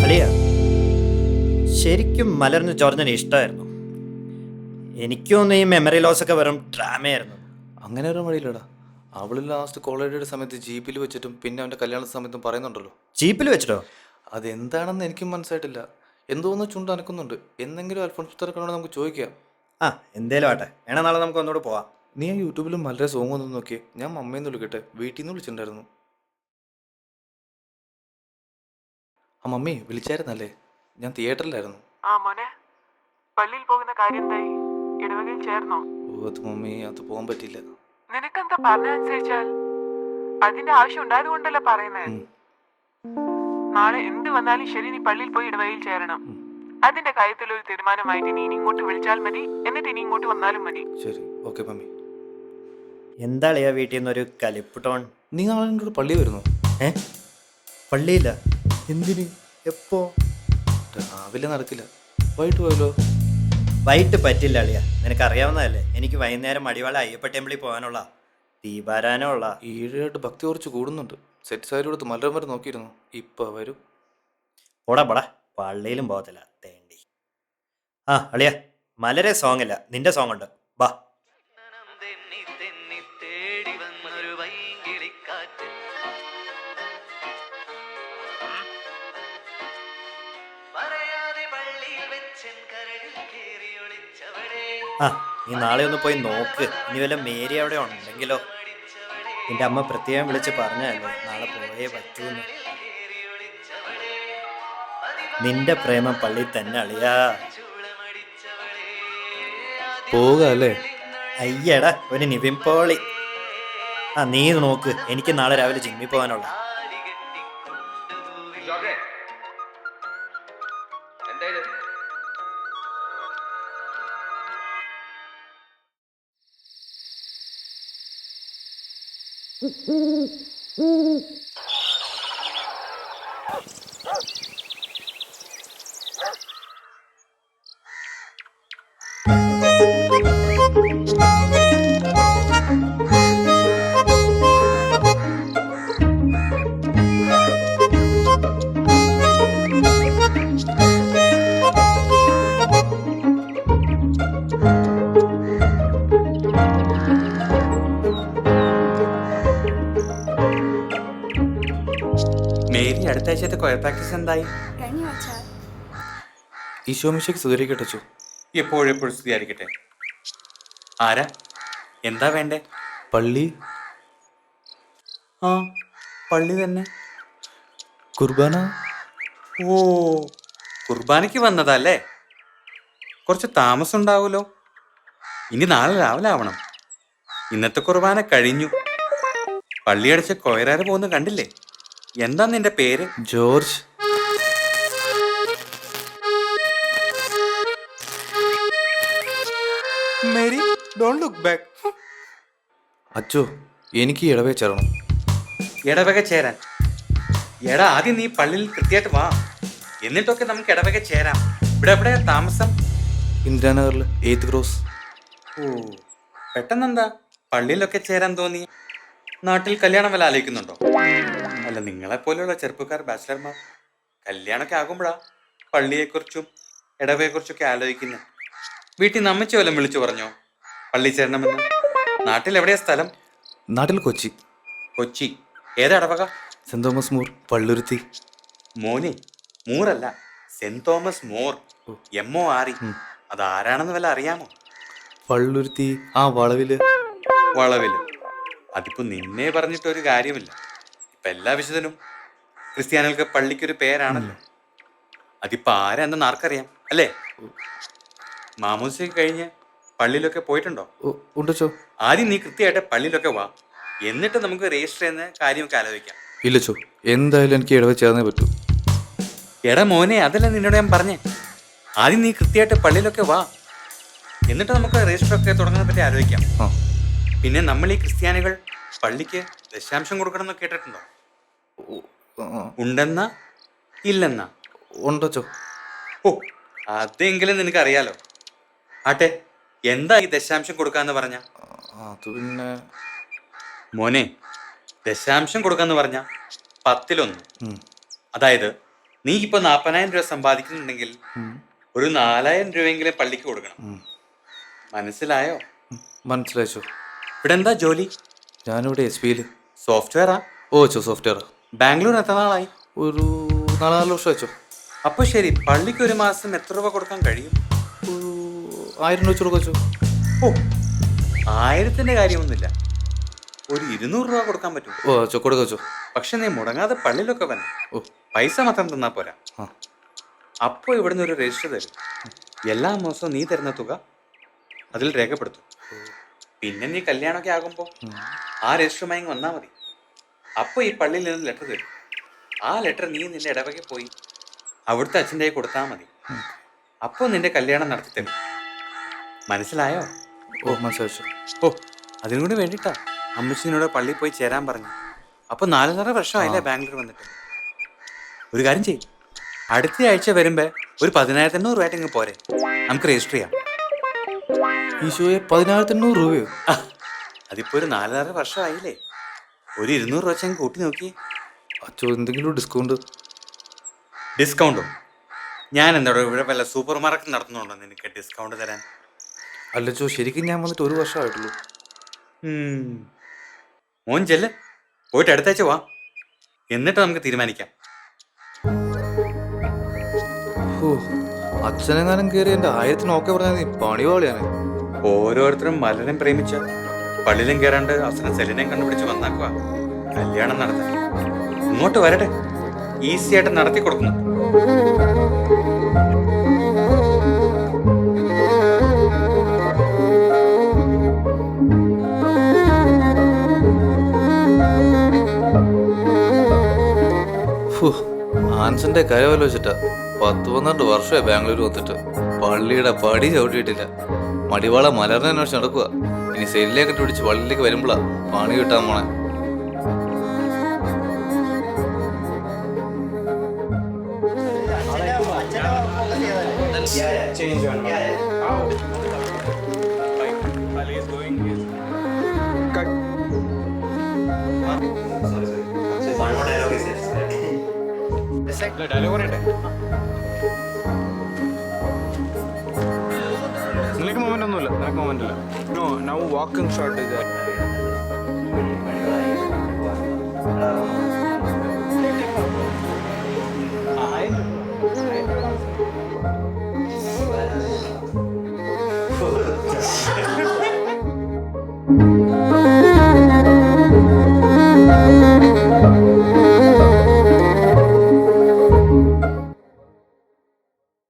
അളിയ ശരിക്കും മലർന്ന് ജോർജിന് ഇഷ്ടമായിരുന്നു. എനിക്കൊന്നും ഈ മെമ്മറി ലോസ് ഒക്കെ വെറും ഡ്രാമയായിരുന്നു. അങ്ങനെ ഒരു വഴിയില്ലടാ. അവള് ലാസ്റ്റ് കോളേജിയുടെ സമയത്ത് ജീപ്പിൽ വെച്ചിട്ടും പിന്നെ അവൻ്റെ കല്യാണ സമയത്തും പറയുന്നുണ്ടല്ലോ. ജീപ്പിൽ വെച്ചിട്ടോ? അതെന്താണെന്ന് എനിക്കും മനസ്സിലായിട്ടില്ല. എന്തോന്ന് ചുണ്ട് അനക്കുന്നുണ്ട്. എന്തെങ്കിലും അൽഫോൺസ് പുസ്തകമാണോ നമുക്ക് ചോദിക്കാം. ആ എന്തേലും ആട്ടെ, വേണേ നാളെ നമുക്ക് ഒന്നുകൂടെ പോവാം. നീ ആ യൂട്യൂബിലും വളരെ സോങ് ഒന്ന് നോക്കിയേ. ഞാൻ മമ്മേന്ന് വിളിക്കട്ടെ, വീട്ടിൽ നിന്ന് വിളിച്ചിട്ടുണ്ടായിരുന്നു. ആ മമ്മി വിളിച്ചായിരുന്നല്ലേ? ഞാൻ തിയേറ്ററിലായിരുന്നു. ആ മോനെ, പള്ളിയിൽ പോകുന്ന കാര്യം എന്തായി? ഇടവകയിൽ ചേർന്നോ? ഓ അത് മമ്മി, അത് പോകാൻ പറ്റില്ല. നിനക്കെന്താ പറഞ്ഞനുസരിച്ചാൽ? അതിന്റെ ആവശ്യം ഉണ്ടായത് കൊണ്ടല്ലേ പറയുന്നേ. നാളെ എന്ത് വന്നാലും ശരി, നീ പള്ളിയിൽ പോയി ഇടവകയിൽ ചേരണം. അതിന്റെ കാര്യത്തിൽ ഒരു തീരുമാനമായിട്ട് നീ ഇനി ഇങ്ങോട്ട് വിളിച്ചാൽ മതി, എന്നിട്ട് ഇനി ഇങ്ങോട്ട് വന്നാലും മതി. ശരി, ഓക്കെ മമ്മി. എന്താ അളിയ വീട്ടിൽ നിന്നൊരു കലിപ്പ് ടോൺ? നീ നാളെ എൻ്റെ കൂടെ പള്ളി വരുന്നു? പള്ളിയില്ല. എന്തിന്? എപ്പോ? രാവിലെ നടക്കില്ല, വൈകിട്ട് പോയല്ലോ. വൈകിട്ട് പറ്റില്ല അളിയ, നിനക്കറിയാവുന്നതല്ലേ, എനിക്ക് വൈകുന്നേരം മടിവാള അയ്യപ്പ ടെമ്പിളിൽ പോകാനുള്ള ദീപാരാനുള്ള. ഈഴായിട്ട് ഭക്തി കുറച്ച് കൂടുന്നുണ്ട്. സെറ്റ് സാരി കൊടുത്ത് മലരം വരെ നോക്കിയിരുന്നു. ഇപ്പൊ വരും. പോടാ പള്ളിയിലും പോകത്തില്ല തേണ്ടി. ആ അളിയ, മലരെ സോങ് ഇല്ല, നിന്റെ സോങ് ഉണ്ട്, ബാ. ആ നീ നാളെ ഒന്ന് പോയി നോക്ക്, ഇനി വല്ല മേരി അവിടെ ഉണ്ടെങ്കിലോ. നിന്റെ അമ്മ പ്രത്യേകം വിളിച്ച് പറഞ്ഞല്ലേ നാളെ പോയേ പറ്റൂന്ന്. നിന്റെ പ്രേമം പള്ളി തന്നെ അളിയാ. പോവുക അല്ലേ? അയ്യടാ ഒരു നിവിൻ പോളി. ആ നീ നോക്ക്, എനിക്ക് നാളെ രാവിലെ ജിമ്മിൽ പോകാനുള്ള. മേരി, അടുത്ത ആഴ്ചത്തെ കൊയർ പ്രാക്ടീസ് എന്തായി? ഈശോമിശയ്ക്ക് സുധീരിക്കട്ടു. എപ്പോഴെപ്പോഴും സ്തുതിയായിരിക്കട്ടെ. ആരാ? എന്താ വേണ്ടേ? പള്ളി. ആ പള്ളി തന്നെ. കുർബാന. ഓ, കുർബാനയ്ക്ക് വന്നതല്ലേ? കുറച്ച് താമസം ഉണ്ടാവുമല്ലോ. ഇനി നാളെ രാവിലെ ആവണം. ഇന്നത്തെ കുർബാന കഴിഞ്ഞു. പള്ളിയടച്ച് കൊയറാറ് പോകുന്ന കണ്ടില്ലേ? എന്താ നിന്റെ പേര്? George. Mary, don't look back. അച്ചോ, എനിക്ക് ഈ ഇടവേ ചേരണം. ഇടവക ചേരാൻ? എടാ, ആദ്യം നീ പള്ളിയിൽ കൃത്യമായിട്ട് വാ, എന്നിട്ടൊക്കെ നമുക്ക് ഇടവക ചേരാം. ഇവിടെ എവിടെയാ താമസം? ഇന്ദിരാനഗറിൽ 8th ക്രോസ്. ഓ, പെട്ടെന്നെന്താ പള്ളിയിലൊക്കെ ചേരാൻ തോന്നി? നാട്ടിൽ കല്യാണം വല്ല ആലോചിക്കുന്നുണ്ടോ? അല്ല, നിങ്ങളെപ്പോലെയുള്ള ചെറുപ്പക്കാർ ബാച്ചിലർമാർ കല്യാണമൊക്കെ ആകുമ്പോഴാ പള്ളിയെക്കുറിച്ചും ഇടവയെക്കുറിച്ചൊക്കെ ആലോചിക്കുന്നത്. വീട്ടിൽ നിന്ന് അമ്മച്ചി വല്ലതും വിളിച്ചു പറഞ്ഞോ പള്ളി ചേരണമെന്ന്? നാട്ടിൽ എവിടെയാ സ്ഥലം? നാട്ടിൽ കൊച്ചി. കൊച്ചി? ഏതാ ഇടവക? Saint Thomas More, Palluruthy. മോനെ, മൂറല്ല, സെന്റ് തോമസ് മോർ, MORE. അതാരാണെന്ന് വല്ല അറിയാമോ? പള്ളുരുത്തി, ആ വളവില്. വളവില്? അതിപ്പോ നിന്നെ പറഞ്ഞിട്ടൊരു കാര്യമില്ല. ഇപ്പൊ എല്ലാ വിശുദ്ധനും ക്രിസ്ത്യാനികൾക്ക് പള്ളിക്കൊരു പേരാണല്ലോ. അതിപ്പോ ആരാണെന്ന് ആർക്കറിയാം അല്ലേ? മാമോദിസയൊക്കെ കഴിഞ്ഞ് പള്ളിയിലൊക്കെ പോയിട്ടുണ്ടോ? ഉണ്ടോ? ആദ്യം നീ കൃത്യമായിട്ട് പള്ളിയിലൊക്കെ വാ, എന്നിട്ട് നമുക്ക് രജിസ്റ്റർ ചെയ്യുന്ന കാര്യമൊക്കെ ആലോചിക്കാം. ഇല്ലച്ചോ, എന്തായാലും എനിക്ക് ഇടവ ചേർന്നേ പറ്റൂ. എടാ മോനെ, അതല്ല നിന്നോട് ഞാൻ പറഞ്ഞേ. ആദ്യം നീ കൃത്യമായിട്ട് പള്ളിയിലൊക്കെ വാ, എന്നിട്ട് നമുക്ക് രജിസ്റ്റർ ഒക്കെ തുടങ്ങുന്നതിനെ പറ്റി ആലോചിക്കാം. പിന്നെ നമ്മൾ ഈ ക്രിസ്ത്യാനികൾ പള്ളിക്ക് ദശാംശം കൊടുക്കണം എന്ന് കേട്ടിട്ടുണ്ടോ? ഉണ്ടെന്നാ ഇല്ലെന്നാ? ഉണ്ടോ? ഓ, അതെങ്കിലും നിനക്കറിയാലോ. ആട്ടെ, എന്താ ഈ ദശാംശം കൊടുക്കാന്ന് പറഞ്ഞ? അത് പിന്നെ മോനെ, ദശാംശം കൊടുക്കാന്ന് പറഞ്ഞ 10-1. അതായത് നീ ഇപ്പൊ 40,000 രൂപ സമ്പാദിക്കുന്നുണ്ടെങ്കിൽ ഒരു 4,000 രൂപയെങ്കിലും പള്ളിക്ക് കൊടുക്കണം. മനസ്സിലായോ? മനസ്സിലായോ? ഇവിടെ എന്താ ജോലി? ഞാനിവിടെ SBയിൽ സോഫ്റ്റ്വെയറാ? സോഫ്റ്റ്വെയർ. ബാംഗ്ലൂർ എത്ര നാളായി? ഒരു 4 വർഷം വെച്ചോ. അപ്പൊ ശരി, പള്ളിക്ക് ഒരു മാസം എത്ര രൂപ കൊടുക്കാൻ കഴിയും? ഒരു 1000 രൂപ വെച്ച് കൊടുക്കോ. ഓ, 1000ന്റെ കാര്യമൊന്നുമില്ല, ഒരു 200 രൂപ കൊടുക്കാൻ പറ്റും. കൊടുക്കോ. പക്ഷെ നീ മുടങ്ങാതെ പള്ളിയിലൊക്കെ വരണം. പൈസ മാത്രം തന്നാ പോരാ. അപ്പോൾ ഇവിടുന്ന് ഒരു രജിസ്റ്റർ തരും. എല്ലാ മാസവും നീ തരുന്ന തുക അതിൽ രേഖപ്പെടുത്തും. പിന്നെ നീ കല്യാണമൊക്കെ ആകുമ്പോൾ ആ രജിസ്റ്ററുമായി വന്നാൽ മതി. അപ്പോൾ ഈ പള്ളിയിൽ നിന്ന് ലെറ്റർ തരും. ആ ലെറ്റർ നീ നിന്റെ ഇടവകയിൽ പോയി അവിടുത്തെ അച്ഛൻ്റെ കയ്യിൽ കൊടുത്താൽ മതി. അപ്പോൾ നിന്റെ കല്യാണം നടത്തി തരും. മനസ്സിലായോ? മനസ്സിലായോ? അതിനും കൂടി വേണ്ടിയിട്ടാ അമ്മച്ചിനോട് പള്ളിയിൽ പോയി ചേരാൻ പറഞ്ഞു. അപ്പോൾ 4.5 വർഷമായില്ലേ ബാംഗ്ലൂർ വന്നിട്ട്. ഒരു കാര്യം ചെയ്യും, അടുത്ത ആഴ്ച വരുമ്പോ ഒരു 10,800 രൂപ പോരെ, നമുക്ക് രജിസ്റ്റർ ചെയ്യാം. ഈശോയെ, 10,800 രൂപയോ? അതിപ്പോ ഒരു 4.5 വർഷമായില്ലേ, ഒരു 200 രൂപ വെച്ച് കൂട്ടി നോക്കി. അച്ഛോ, എന്തെങ്കിലും ഡിസ്കൗണ്ട്? ഡിസ്കൗണ്ടോ? ഞാൻ എന്താടോ ഇവിടെ വല്ല സൂപ്പർ മാർക്കറ്റ് നടത്തുന്നുണ്ടോ നിനക്ക് ഡിസ്കൗണ്ട് തരാൻ? അല്ലച്ചോ, ശരിക്കും ഞാൻ വന്നിട്ട് 1 വർഷമായിട്ടുള്ളൂ. മോൻ ചെല്ല്, പോയിട്ട് അടുത്താഴ്ച വാ, എന്നിട്ട് നമുക്ക് തീരുമാനിക്കാം. അച്ഛനെങ്ങാനും കയറി എൻ്റെ 1000 ഓക്കെ പറഞ്ഞാൽ നീ പണിവാളിയാണ്. ഓരോരുത്തരും മലനെ പ്രേമിച്ച പള്ളിയിലും കയറാണ്ട് അവസരം സെല്ലിനെയും കണ്ടുപിടിച്ച് വന്നാക്കുക കല്യാണം നടത്താൻ. ഇങ്ങോട്ട് വരട്ടെ, ഈസി ആയിട്ട് നടത്തി കൊടുക്കുന്നു. ആൻസന്റെ കരവല വെച്ചിട്ടാ 10-12 വർഷമായി ബാംഗ്ലൂർ വന്നിട്ട് പള്ളിയുടെ പടി ചവിട്ടിയിട്ടില്ല. മടിവാള മലറിനെ അന്വേഷിച്ച് നടക്കുക. ഇനി സെല്ലിലേക്ക് പിടിച്ച് പള്ളിയിലേക്ക് വരുമ്പോഴാ പണി കിട്ടാൻ പോണേ. നിനക്ക് മൊമെന്റ് ഒന്നുമില്ല, നിനക്ക് മൊമെന്റ് ഇല്ല. നോ, നൗ വാക്കിംഗ് ഷോട്ട് ഇത്.